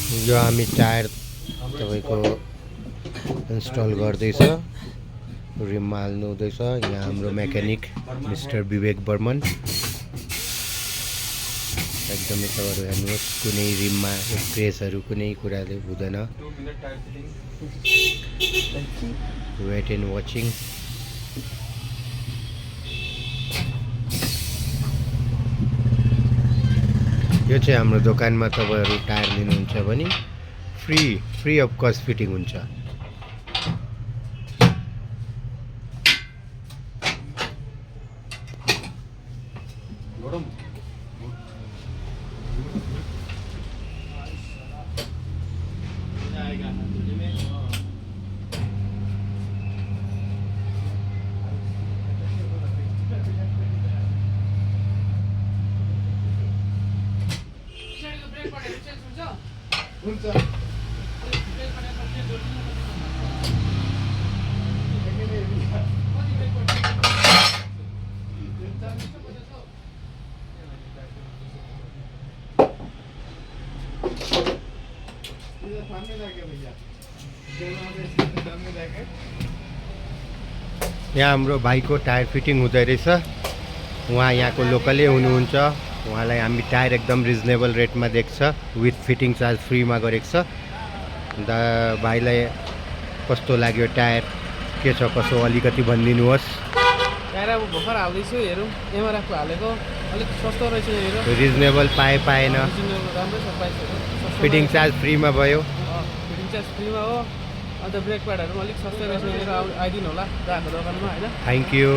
यो हामी टायर तपाईँको इन्स्टल गर्दैछ, रिममा हाल्नु हुँदैछ। यहाँ हाम्रो मेकानिक मिस्टर विवेक बर्मन। एकदमै तपाईँहरू हेर्नुहोस्, कुनै रिममा स्क्रेचहरू कुनै कुराले हुँदैन। Wait and watching. यो चाहिँ हाम्रो दोकानमा तपाईँहरू टायर लिनुहुन्छ भने फ्री अफ कस्ट फिटिङ हुन्छ। यहाँ हाम्रो भाइको टायर फिटिङ हुँदै रहेछ। उहाँ यहाँको लोकलै हुनुहुन्छ। उहाँलाई हामी टायर एकदम रिजनेबल रेटमा दिएको छ, विथ फिटिङ चार्ज फ्रीमा गरेको छ। अन्त भाइलाई कस्तो लाग्यो टायर, के छ कसो अलिकति भनिदिनुहोस्। टायर अब भर्खर हाल्दैछु, हेरौँ एमआरएफको हालेको अलिक सस्तो रहेछ। हेरौँ रिजनेबल पाएन। राम्रै छ, प्राइसहरू फिटिङ चार्ज फ्रीमा भयो। फिटिङ चार्ज फ्रीमा हो। अन्त ब्रेक प्याडहरू पनि अलिक सस्तै रहेछ। हेरेर आइदिनु होला ग्राहकको दोकानमा होइन। Thank you.